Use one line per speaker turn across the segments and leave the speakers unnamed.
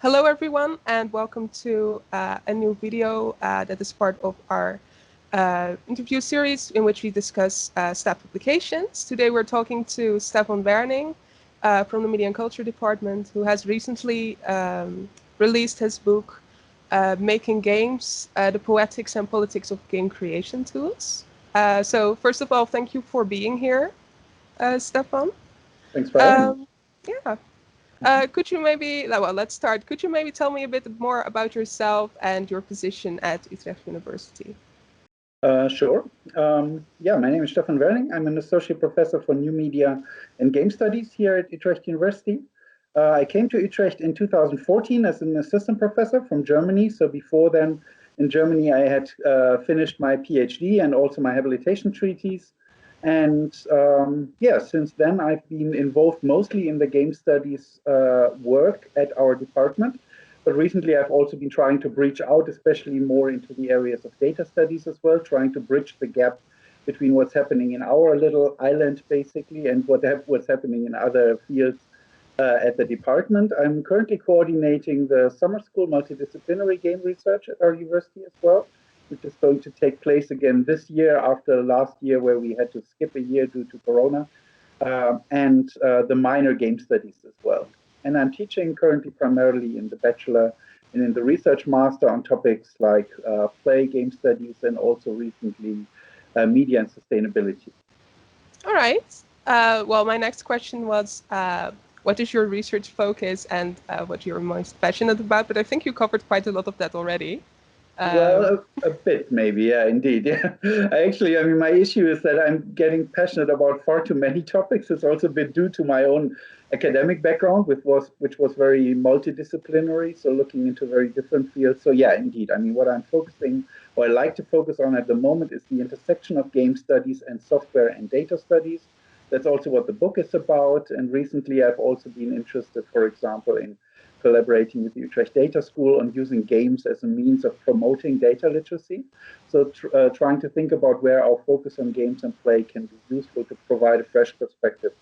Hello everyone, and welcome to a new video that is part of our interview series in which we discuss staff publications. Today we're talking to Stefan Werning from the Media and Culture department, who has recently released his book, Making Games, the Poetics and Politics of Game Creation Tools. So first of all, thank you for being here, Stefan.
Thanks for having me.
Yeah. Could you maybe, well, let's start. Could you maybe tell me a bit more about yourself and your position at Utrecht University?
Sure. Yeah, my name is Stefan Werning. I'm an associate professor for new media and game studies here at Utrecht University. I came to Utrecht in 2014 as an assistant professor from Germany. So before then, in Germany, I had finished my PhD and also my habilitation treatise. And yeah, since then, I've been involved mostly in the game studies work at our department. But recently, I've also been trying to breach out, especially more into the areas of data studies as well, trying to bridge the gap between what's happening in our little island, basically, and what's happening in other fields at the department. I'm currently coordinating the summer school multidisciplinary game research at our university as well, which is going to take place again this year after last year where we had to skip a year due to Corona, and the minor game studies as well. And I'm teaching currently primarily in the bachelor and in the research master on topics like play game studies and also recently media and sustainability.
All right. Well, my next question was, what is your research focus and what you're most passionate about? But I think you covered quite a lot of that already.
Well, a bit maybe, yeah, indeed. Yeah. I mean, my issue is that I'm getting passionate about far too many topics. It's also a bit due to my own academic background, which was very multidisciplinary, so looking into very different fields. So yeah, indeed. I mean, what I'm focusing, or I like to focus on at the moment, is the intersection of game studies and software and data studies. That's also what the book is about. And recently, I've also been interested, for example, in collaborating with the Utrecht Data School on using games as a means of promoting data literacy. So trying to think about where our focus on games and play can be useful to provide a fresh perspective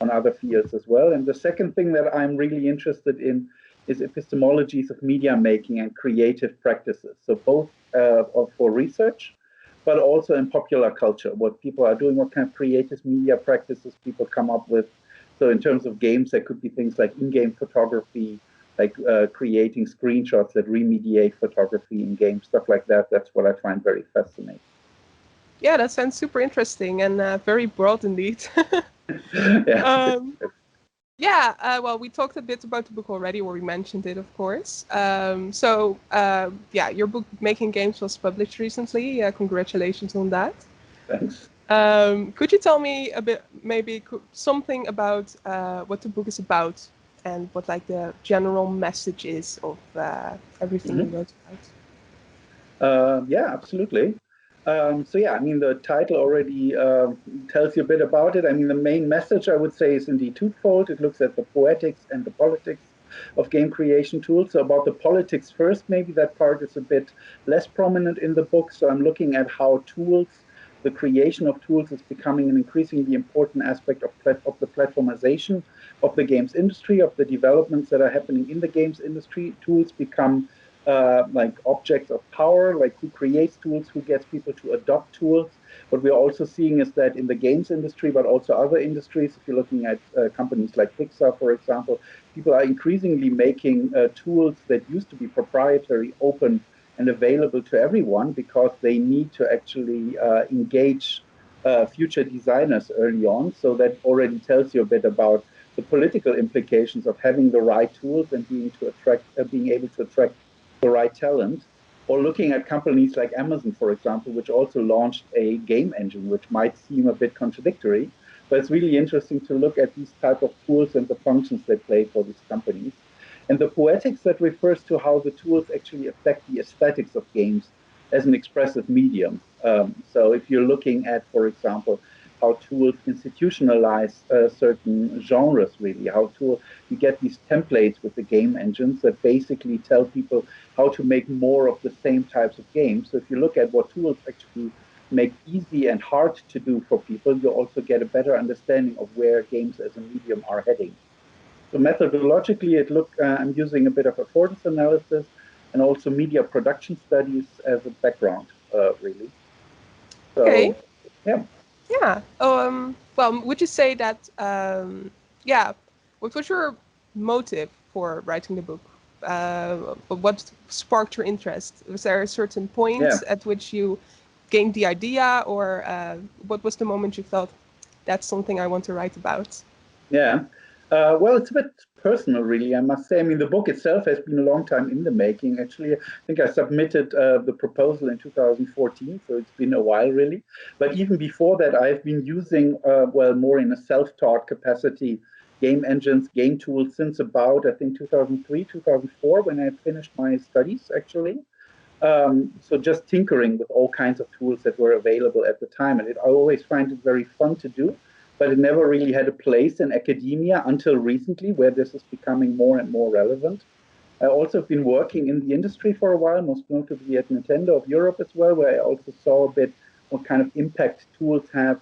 on other fields as well. And the second thing that I'm really interested in is epistemologies of media making and creative practices. So both for research, but also in popular culture, what people are doing, what kind of creative media practices people come up with. So in terms of games, there could be things like in-game photography, like creating screenshots that remediate photography in games, stuff like that. That's what I find very fascinating.
Yeah, that sounds super interesting and very broad indeed.
Yeah.
Well, we talked a bit about the book already, or we mentioned it, of course. Yeah, your book, Making Games, was published recently. Congratulations on that.
Thanks.
Could you tell me a bit, maybe something about what the book is about and what like the general message is of everything you wrote
about? Yeah, absolutely. So yeah, I mean, the title already tells you a bit about it. I mean, the main message, I would say, is indeed twofold. It looks at the poetics and the politics of game creation tools. So about the politics first, maybe that part is a bit less prominent in the book. So I'm looking at how tools, the creation of tools, is becoming an increasingly important aspect of the platformization of the games industry, of the developments that are happening in the games industry. Tools become like objects of power, like who creates tools, who gets people to adopt tools. What we're also seeing is that in the games industry, but also other industries, if you're looking at companies like Pixar, for example, people are increasingly making tools that used to be proprietary, open, and available to everyone because they need to actually engage future designers early on. So that already tells you a bit about the political implications of having the right tools and being able to attract the right talent. Or looking at companies like Amazon, for example, which also launched a game engine, which might seem a bit contradictory, but it's really interesting to look at these type of tools and the functions they play for these companies. And the poetics, that refers to how the tools actually affect the aesthetics of games as an expressive medium. So if you're looking at, for example, how tools institutionalize certain genres, really, you get these templates with the game engines that basically tell people how to make more of the same types of games. So if you look at what tools actually make easy and hard to do for people, you also get a better understanding of where games as a medium are heading. So methodologically, I'm using a bit of affordance analysis and also media production studies as a background, really.
Okay.
So, yeah.
Yeah. Well, would you say that, yeah, what was your motive for writing the book? What sparked your interest? Was there a certain
Yeah.
point at which you gained the idea, or what was the moment you felt that's something I want to write about?
Yeah. Well, it's a bit personal, really, I must say. I mean, the book itself has been a long time in the making. Actually, I think I submitted the proposal in 2014, so it's been a while, really. But even before that, I've been using, well, more in a self-taught capacity, game engines, game tools since about, I think, 2003, 2004, when I finished my studies, actually. So just tinkering with all kinds of tools that were available at the time. And I always find it very fun to do, but it never really had a place in academia until recently, where this is becoming more and more relevant. I also have been working in the industry for a while, most notably at Nintendo of Europe as well, where I also saw a bit what kind of impact tools have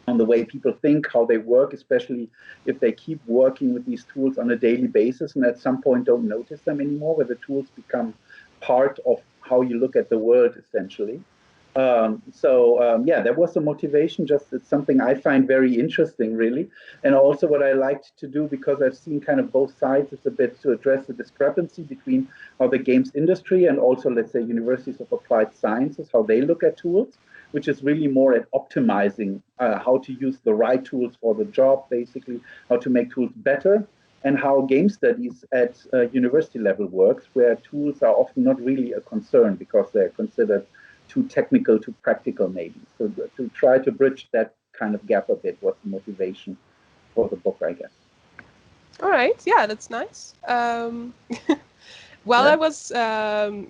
on the way people think, how they work, especially if they keep working with these tools on a daily basis and at some point don't notice them anymore, where the tools become part of how you look at the world, essentially. Yeah, that was the motivation. Just it's something I find very interesting, really. And also, what I liked to do, because I've seen kind of both sides, is a bit to address the discrepancy between how the games industry and also, let's say, universities of applied sciences, how they look at tools, which is really more at optimizing how to use the right tools for the job, basically, how to make tools better, and how game studies at university level works, where tools are often not really a concern because they're considered too technical, too practical, maybe. So to try to bridge that kind of gap a bit was the motivation for the book, I guess.
All right. Yeah, that's nice. While I
Yeah.
was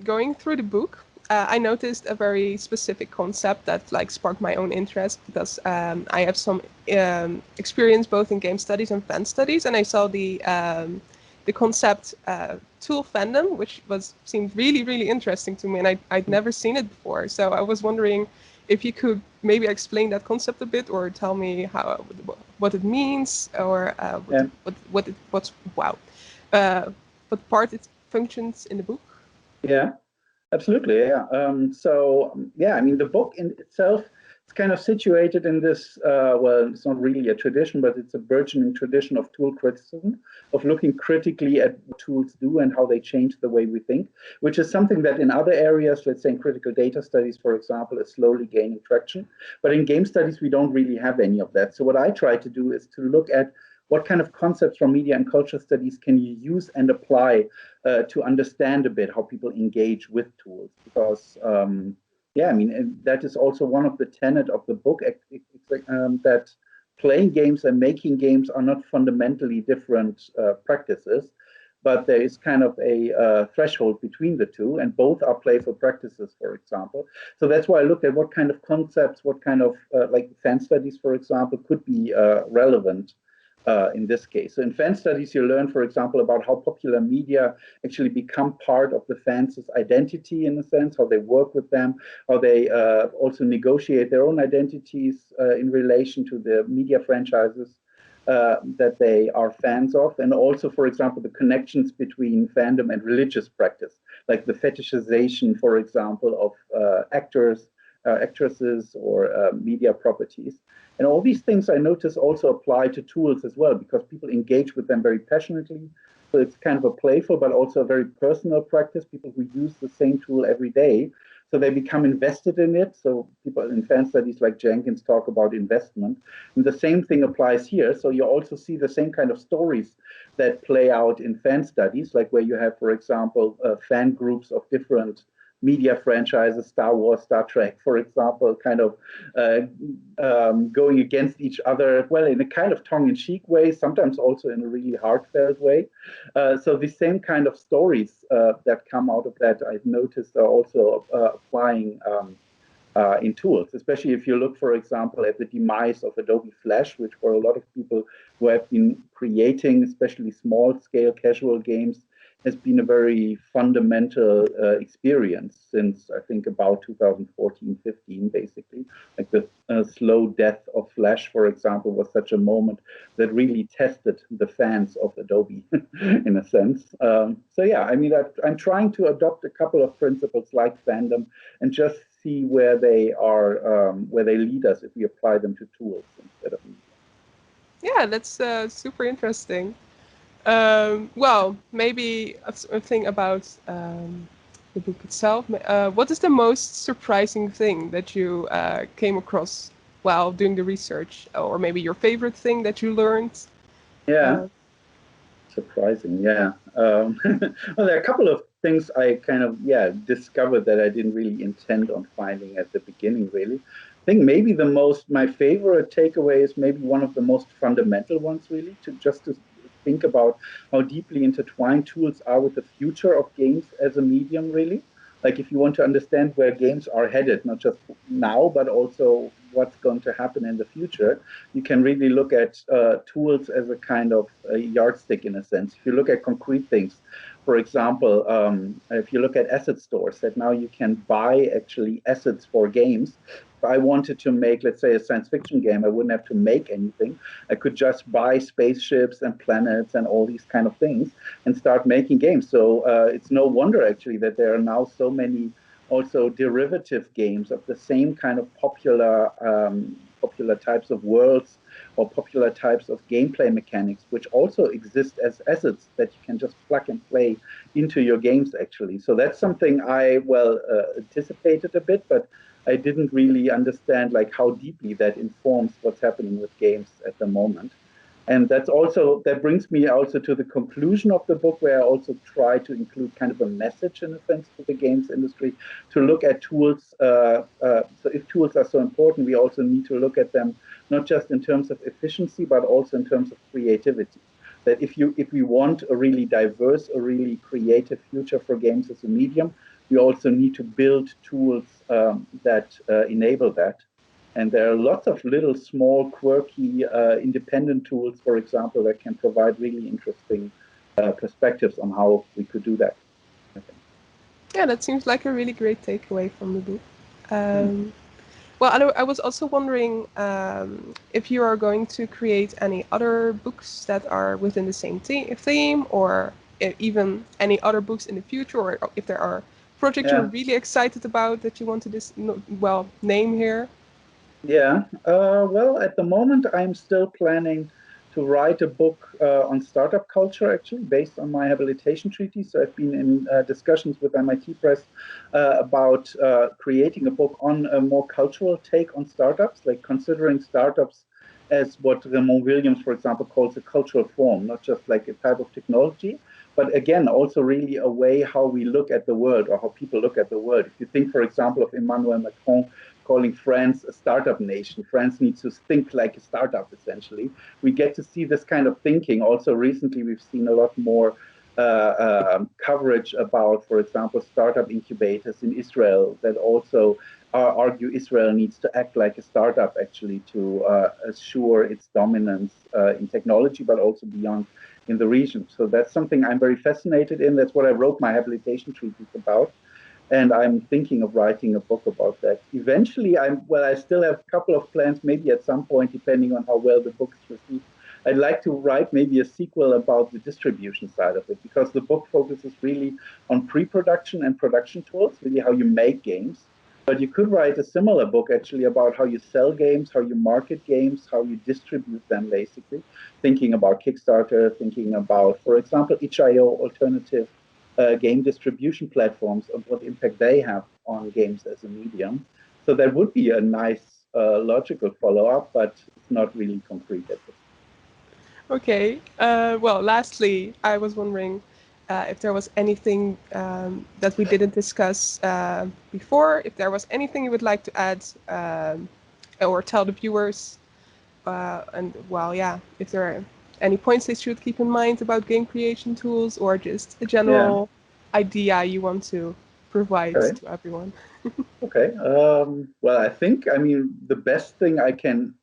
going through the book, I noticed a very specific concept that like sparked my own interest because I have some experience both in game studies and fan studies, and I saw the concept tool fandom, which was seemed really interesting to me, and I'd never seen it before. So I was wondering if you could maybe explain that concept a bit, or tell me how what it means, or
Yeah.
what's wow, uh, what part it functions in the book.
Yeah. Absolutely, yeah. Yeah, I mean, the book in itself is kind of situated in this, well, it's not really a tradition, but it's a burgeoning tradition of tool criticism, of looking critically at what tools do and how they change the way we think, which is something that in other areas, let's say in critical data studies, for example, is slowly gaining traction. But in game studies, we don't really have any of that. So what I try to do is to look at what kind of concepts from media and culture studies can you use and apply to understand a bit how people engage with tools. Because, yeah, I mean, that is also one of the tenet of the book, that playing games and making games are not fundamentally different practices, but there is kind of a threshold between the two, and both are playful practices, for example. So that's why I looked at what kind of concepts, what kind of like fan studies, for example, could be relevant in this case. So in fan studies, you learn, for example, about how popular media actually become part of the fans' identity in a sense, how they work with them, how they also negotiate their own identities in relation to the media franchises that they are fans of. And also, for example, the connections between fandom and religious practice, like the fetishization, for example, of actors, actresses, or media properties. And all these things I notice also apply to tools as well, because people engage with them very passionately. So it's kind of a playful, but also a very personal practice. People who use the same tool every day, so they become invested in it. So people in fan studies like Jenkins talk about investment. And the same thing applies here. So you also see the same kind of stories that play out in fan studies, like where you have, for example, fan groups of different media franchises, Star Wars, Star Trek, for example, kind of uh, going against each other, well, in a kind of tongue-in-cheek way, sometimes also in a really heartfelt way. So the same kind of stories that come out of that, I've noticed, are also applying in tools, especially if you look, for example, at the demise of Adobe Flash, which for a lot of people who have been creating, especially small-scale casual games, has been a very fundamental experience since I think about 2014, 15, basically. Like the slow death of Flash, for example, was such a moment that really tested the fans of Adobe in a sense. So yeah, I mean, I'm trying to adopt a couple of principles like fandom and just see where they are, where they lead us if we apply them to tools instead of media.
Yeah, that's super interesting. Well, maybe a thing about the book itself. What is the most surprising thing that you came across while doing the research, or maybe your favorite thing that you learned?
Yeah.
Uh,
Surprising, yeah. Well, there are a couple of things I kind of, yeah, discovered that I didn't really intend on finding at the beginning, really. I think maybe my favorite takeaway is maybe one of the most fundamental ones, really, to think about how deeply intertwined tools are with the future of games as a medium, really. Like if you want to understand where games are headed, not just now, but also what's going to happen in the future, you can really look at tools as a kind of a yardstick in a sense. If you look at concrete things, for example, if you look at asset stores, that now you can buy actually assets for games. If I wanted to make, let's say, a science fiction game, I wouldn't have to make anything. I could just buy spaceships and planets and all these kind of things and start making games. So it's no wonder actually that there are now so many also derivative games of the same kind of popular types of worlds or popular types of gameplay mechanics, which also exist as assets that you can just plug and play into your games, actually. So that's something I, well, anticipated a bit, but I didn't really understand like how deeply that informs what's happening with games at the moment. And that brings me also to the conclusion of the book, where I also try to include kind of a message in a sense to the games industry to look at tools. So if tools are so important, we also need to look at them not just in terms of efficiency, but also in terms of creativity. That if we want a really diverse, a really creative future for games as a medium, we also need to build tools that enable that. And there are lots of little, small, quirky, independent tools, for example, that can provide really interesting perspectives on how we could do that, I think.
yeah, that seems like a really great takeaway from the book.
Hmm.
Um, well, I was also wondering if you are going to create any other books that are within the same theme, or even any other books in the future, or if there are projects you're
Yeah.
really excited about that you want to well, name here.
Yeah. Well, at the moment, I'm still planning to write a book on startup culture, actually, based on my habilitation treaty. So I've been in discussions with MIT Press about creating a book on a more cultural take on startups, like considering startups as what Ramon Williams, for example, calls a cultural form, not just like a type of technology, but again, also really a way how we look at the world or how people look at the world. If you think, for example, of Emmanuel Macron calling France a startup nation. France needs to think like a startup, essentially. We get to see this kind of thinking. Also, recently, we've seen a lot more coverage about, for example, startup incubators in Israel that also argue Israel needs to act like a startup, actually, to assure its dominance in technology, but also beyond in the region. So that's something I'm very fascinated in. That's what I wrote my habilitation treatise about, and I'm thinking of writing a book about that. Eventually, I still have a couple of plans, maybe at some point, depending on how well the book is received. I'd like to write maybe a sequel about the distribution side of it, because the book focuses really on pre-production and production tools, really how you make games. But you could write a similar book actually about how you sell games, how you market games, how you distribute them, basically. Thinking about Kickstarter, thinking about, for example, itch.io alternative game distribution platforms and what impact they have on games as a medium. So that would be a nice logical follow up, but it's not really concrete at this
Okay. Well, lastly, I was wondering if there was anything that we didn't discuss before, if there was anything you would like to add or tell the viewers. And well, yeah, if there are any points they should keep in mind about game creation tools, or just a
point. Yeah.
general idea you want to provide
Okay.
to everyone.
Okay. Well, I think, I mean, the best thing I can,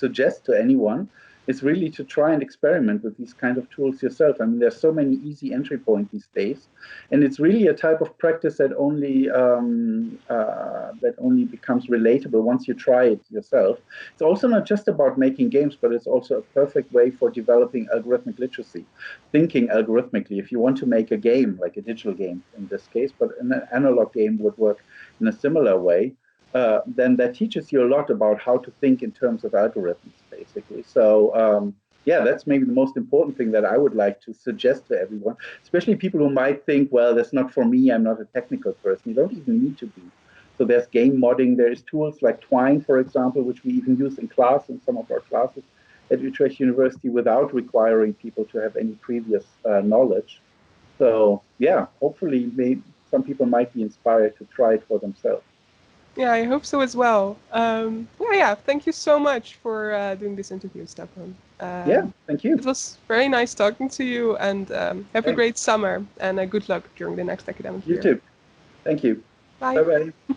suggest to anyone is really to try and experiment with these kind of tools yourself. I mean, there's so many easy entry points these days, and it's really a type of practice that only becomes relatable once you try it yourself. It's also not just about making games, but it's also a perfect way for developing algorithmic literacy, thinking algorithmically. If you want to make a game, like a digital game in this case, but an analog game would work in a similar way, then that teaches you a lot about how to think in terms of algorithms, basically. So yeah, that's maybe the most important thing that I would like to suggest to everyone, especially people who might think, well, that's not for me, I'm not a technical person. You don't even need to be. So there's game modding, there's tools like Twine, for example, which we even use in class, in some of our classes at Utrecht University, without requiring people to have any previous knowledge. So yeah, hopefully some people might be inspired to try it for themselves.
Yeah, I hope so as well. Yeah, thank you so much for doing this interview, Stefan.
Yeah, thank you.
It was very nice talking to you, and have a
Thanks.
great summer and good luck during the next academic
You
year.
too. Thank you.
Bye.
Bye bye.